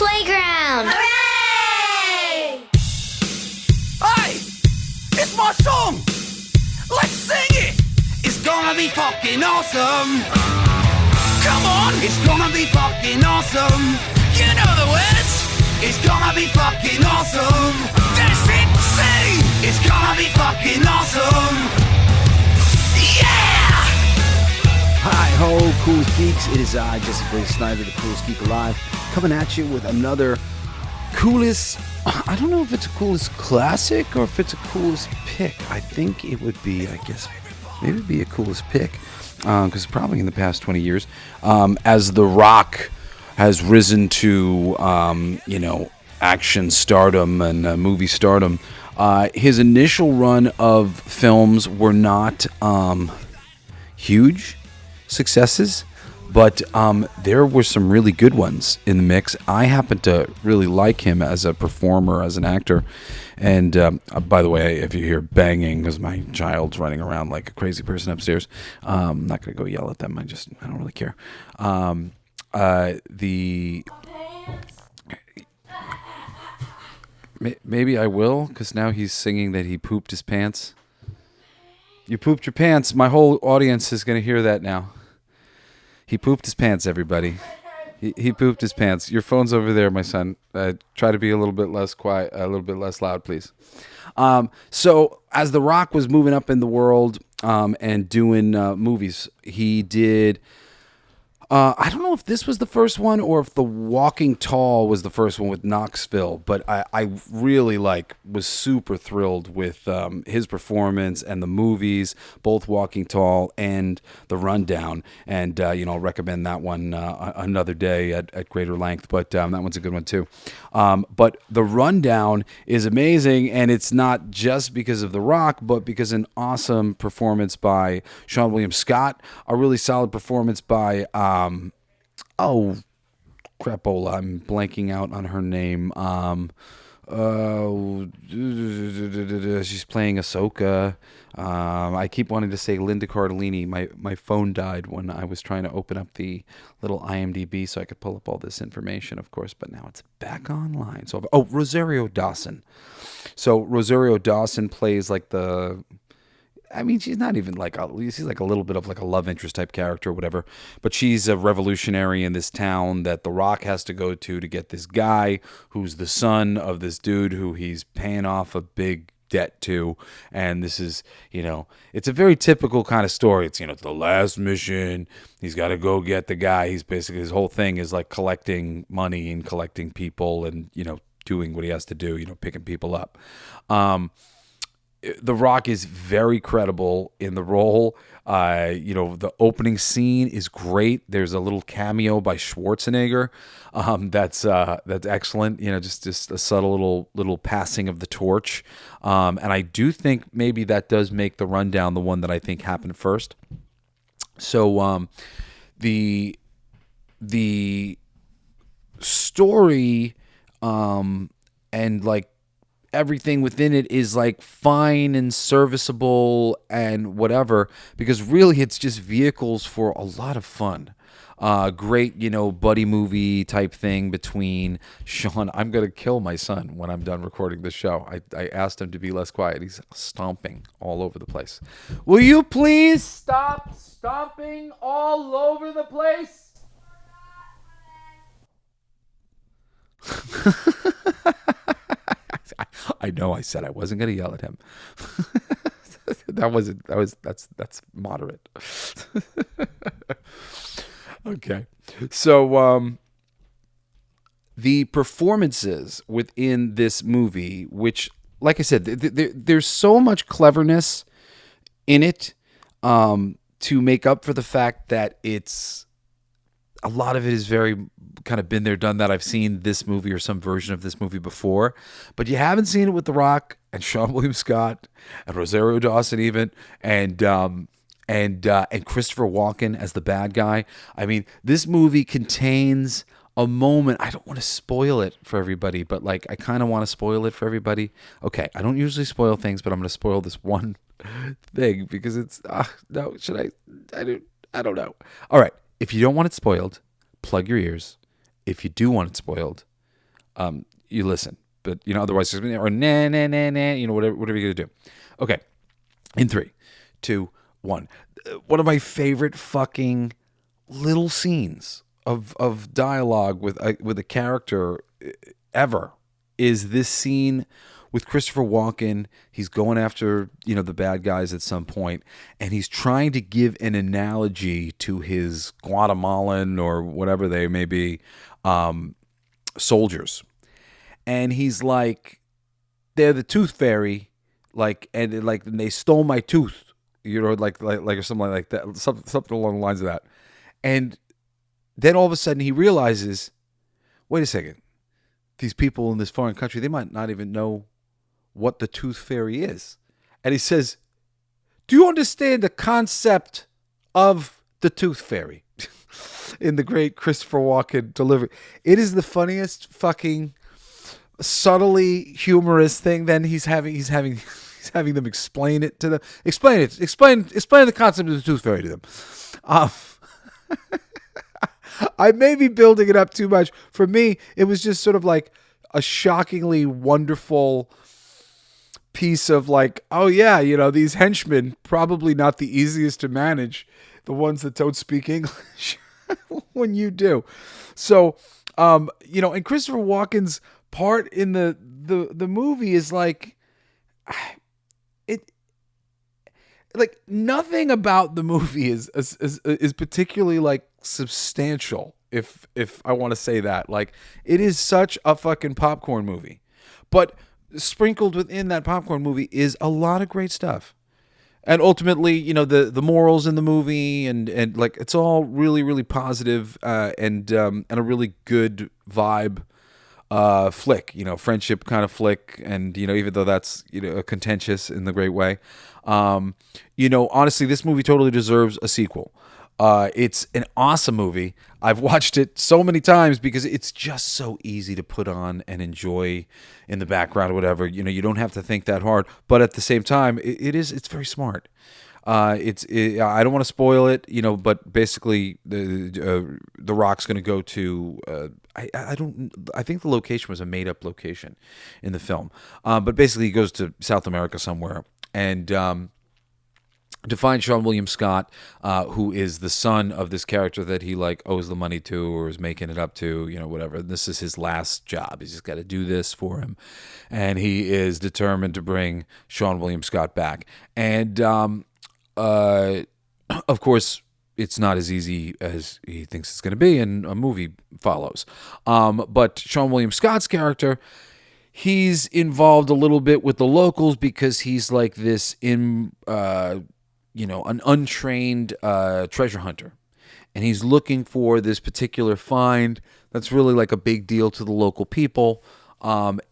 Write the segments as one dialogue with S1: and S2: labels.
S1: playground.
S2: Hooray!
S3: Hey! It's my song! Let's sing it! It's gonna be fucking awesome! Come on! It's gonna be fucking awesome! You know the words! It's gonna be fucking awesome! That's it! Sing! It's gonna be fucking awesome! Yeah!
S4: Hi ho, Coolest Geeks. It is I, Jessica Snyder, the Coolest Geek Alive, coming at you with another Coolest... I don't know if it's a Coolest Classic or if it's a Coolest Pick. I think it would be, I guess, maybe it'd be a Coolest Pick, because probably in the past 20 years, as The Rock has risen to, action stardom and movie stardom, his initial run of films were not huge successes, but there were some really good ones in the mix. I happen to really like him as a performer, as an actor. And by the way, if you hear banging, because my child's running around like a crazy person upstairs, I'm not going to go yell at them. I don't really care. Maybe I will, because now he's singing that he pooped his pants. You pooped your pants. My whole audience is going to hear that now. He pooped his pants, everybody. He pooped his pants. Your phone's over there, my son. Try to be a little bit less quiet, a little bit less loud, please. So as The Rock was moving up in the world and doing movies, he did... I don't know if this was the first one or if The Walking Tall was the first one with Knoxville, but I really was super thrilled with his performance and the movies, both Walking Tall and The Rundown. And, I'll recommend that one another day at greater length, but that one's a good one too. But The Rundown is amazing, and it's not just because of The Rock, but because an awesome performance by Sean William Scott, a really solid performance by... crapola, I'm blanking out on her name. She's playing Ahsoka. I keep wanting to say Linda Cardellini. My phone died when I was trying to open up the little IMDb so I could pull up all this information, of course, but now it's back online. So, Rosario Dawson. So Rosario Dawson plays she's not even she's like a little bit of like a love interest type character or whatever, but she's a revolutionary in this town that The Rock has to go to get this guy who's the son of this dude who he's paying off a big debt to. And this is, it's a very typical kind of story. It's, it's the last mission. He's got to go get the guy. He's basically, his whole thing is like collecting money and collecting people and, doing what he has to do, picking people up. The Rock is very credible in the role. The opening scene is great. There's a little cameo by Schwarzenegger. That's excellent. Just a subtle little passing of the torch. And I do think maybe that does make The Rundown the one that I think happened first. So the story and everything within it is fine and serviceable and whatever, because really it's just vehicles for a lot of fun. Great, buddy movie type thing between Sean. I'm going to kill my son when I'm done recording this show. I asked him to be less quiet. He's stomping all over the place. Will you please stop stomping all over the place? I know I said I wasn't going to yell at him. That's moderate. Okay. So the performances within this movie, which, like I said, there's so much cleverness in it to make up for the fact that a lot of it is very kind of been there, done that. I've seen this movie or some version of this movie before, but you haven't seen it with The Rock and Sean William Scott and Rosario Dawson even, and Christopher Walken as the bad guy. I mean, this movie contains a moment. I don't want to spoil it for everybody, but I kind of want to spoil it for everybody. Okay, I don't usually spoil things, but I'm going to spoil this one thing because it's no. Should I? I don't know. All right. If you don't want it spoiled, plug your ears. If you do want it spoiled, you listen. But, otherwise, or nah, nah, nah, nah, whatever you're going to do. Okay. In 3, 2, 1. One of my favorite fucking little scenes of dialogue with a character ever is this scene with Christopher Walken. He's going after, the bad guys at some point, and he's trying to give an analogy to his Guatemalan or whatever they may be soldiers. And he's like, they're the tooth fairy, and they stole my tooth, like or something like that, something along the lines of that. And then all of a sudden he realizes, wait a second, these people in this foreign country, they might not even know what the tooth fairy is. And he says, do you understand the concept of the tooth fairy? In the great Christopher Walken delivery. It is the funniest fucking subtly humorous thing. Then he's having them explain it to them. Explain the concept of the tooth fairy to them. I may be building it up too much. For me, it was just sort of like a shockingly wonderful piece of like, oh yeah, these henchmen, probably not the easiest to manage, the ones that don't speak English when you do. So, and Christopher Walken's part in the movie is like, like nothing about the movie is particularly like substantial, if I want to say that. Like, it is such a fucking popcorn movie, but sprinkled within that popcorn movie is a lot of great stuff. And ultimately, the morals in the movie and like, it's all really, really positive, and a really good vibe flick, friendship kind of flick. And, even though that's, contentious in the great way, honestly, this movie totally deserves a sequel. It's an awesome movie. I've watched it so many times because it's just so easy to put on and enjoy in the background or whatever. You don't have to think that hard, but at the same time, it's very smart. I don't want to spoil it, but basically the Rock's going to go to, I think the location was a made up location in the film. But basically he goes to South America somewhere, and, to find Sean William Scott, who is the son of this character that he like owes the money to or is making it up to, whatever. This is his last job. He's just got to do this for him, and he is determined to bring Sean William Scott back. And of course, it's not as easy as he thinks it's going to be, and a movie follows. But Sean William Scott's character, he's involved a little bit with the locals because he's like this an untrained treasure hunter, and he's looking for this particular find that's really like a big deal to the local people, and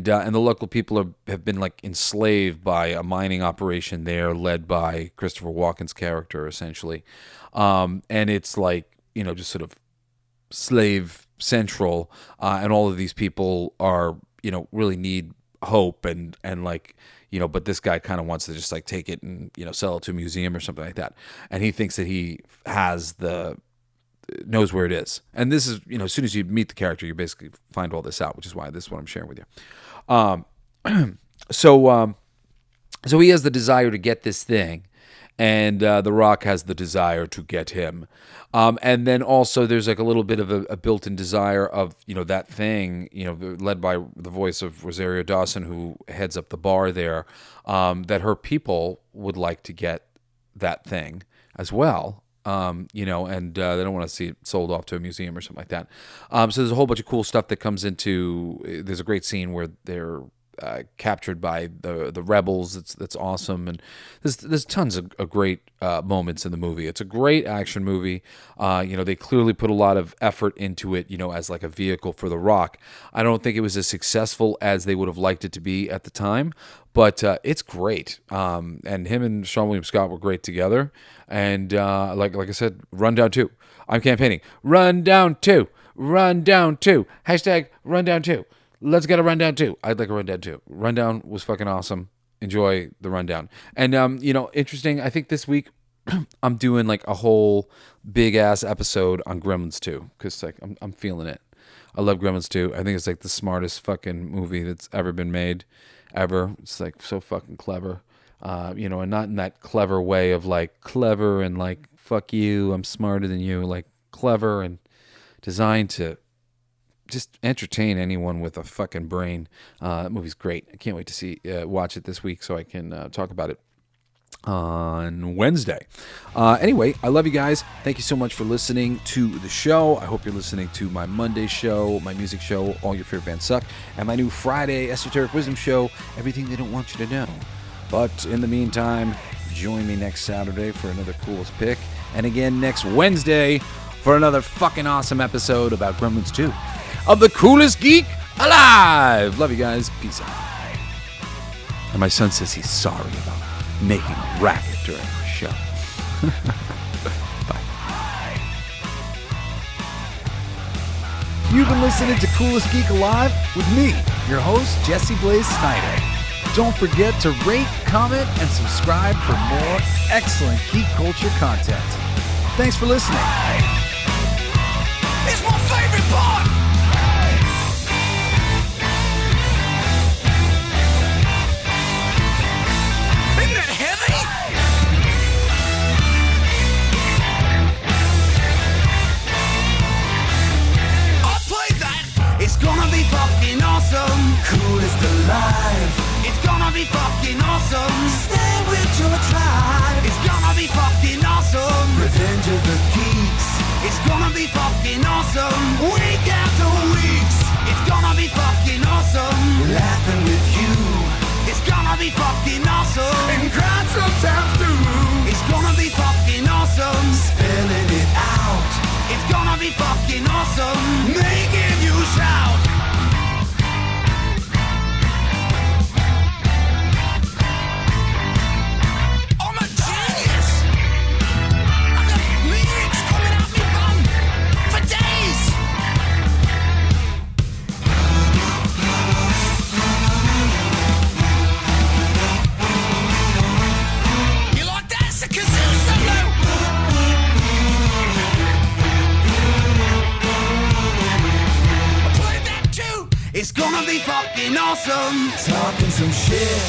S4: the local people have been like enslaved by a mining operation there led by Christopher Walken's character, essentially, and it's like just sort of slave central, and all of these people are really need hope and like. But this guy kind of wants to just like take it and, sell it to a museum or something like that. And he thinks that he knows where it is. And this is, as soon as you meet the character, you basically find all this out, which is why this is what I'm sharing with you. So he has the desire to get this thing, and The Rock has the desire to get him. And then also there's like a little bit of a built-in desire of, that thing, led by the voice of Rosario Dawson, who heads up the bar there, that her people would like to get that thing as well. And they don't want to see it sold off to a museum or something like that. So there's a whole bunch of cool stuff that comes into. There's a great scene where they're captured by the rebels. That's awesome, and there's tons of great moments in the movie. It's a great action movie. They clearly put a lot of effort into it, as like a vehicle for The Rock. I don't think it was as successful as they would have liked it to be at the time, but it's great. And him and Sean William Scott were great together. And like I said, Rundown 2. I'm campaigning. Rundown 2. Rundown 2. Hashtag Rundown 2. Let's get a Rundown 2. I'd like a Rundown 2. Rundown was fucking awesome. Enjoy the Rundown. And, interesting, I think this week I'm doing like a whole big-ass episode on Gremlins 2 because like I'm feeling it. I love Gremlins 2. I think it's like the smartest fucking movie that's ever been made, ever. It's like so fucking clever, and not in that clever way of like clever and like fuck you, I'm smarter than you. Like clever and designed to just entertain anyone with a fucking brain. That movie's great. I can't wait to watch it this week so I can talk about it on Wednesday. Anyway, I love you guys. Thank you so much for listening to the show. I hope you're listening to my Monday show, my music show, All Your Favorite Bands Suck, and my new Friday Esoteric Wisdom show, Everything They Don't Want You to Know. But in the meantime, join me next Saturday for another Coolest Pick, and again next Wednesday for another fucking awesome episode about Gremlins 2 of the Coolest Geek Alive. Love you guys. Peace out. And my son says he's sorry about making a racket during the show. Bye. You've been listening to Coolest Geek Alive with me, your host, Jesse Blaze Snyder. Don't forget to rate, comment, and subscribe for more excellent geek culture content. Thanks for listening.
S3: It's my favorite part! Isn't that heavy? I'll play that! It's gonna be fucking awesome! Coolest alive! It's gonna be fucking awesome! Stay with your tribe! It's gonna be fucking awesome! Revenge of the Geeks! It's gonna be fucking awesome! Week after weeks! It's gonna be fucking awesome! Laughing with you! It's gonna be fucking awesome! And crying sometimes too! It's gonna be fucking awesome! Spelling it out! It's gonna be fucking awesome! Making you shout! I'm a genius! I got lyrics coming out me bum for days! You like that? It's a kazoo solo! I played that too! It's gonna be fucking awesome! Talking some shit!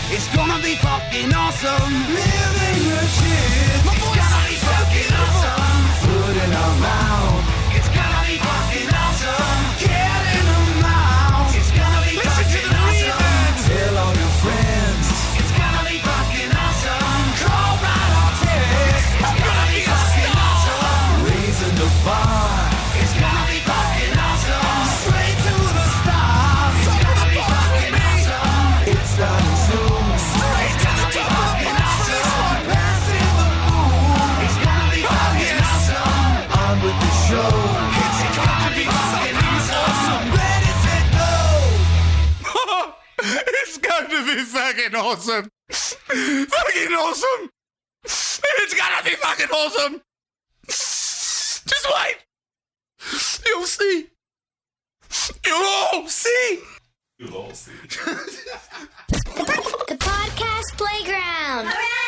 S3: It's gonna be fucking awesome! Living your shit! My voice gonna be fucking awesome! Food in our mouth! It's gonna be fucking awesome! Get in the mouth! It's gonna be fucking awesome! Tell all your friends! It's gonna be fucking awesome! Call right or text! It's gonna be fucking awesome! Raising the bar! It's gonna be fucking awesome! Straight to the stars! It's gonna be fucking awesome! It's starting soon! Straight to the top of the awesome! Passing the moon! It's gonna be fucking awesome! On with the show! It's gonna be fucking awesome! Ready, set, go! It's gonna be fucking awesome! Fucking awesome! It's gonna be fucking awesome! Just wait! You'll see! You'll all see!
S2: The Podcast Playground. Hooray!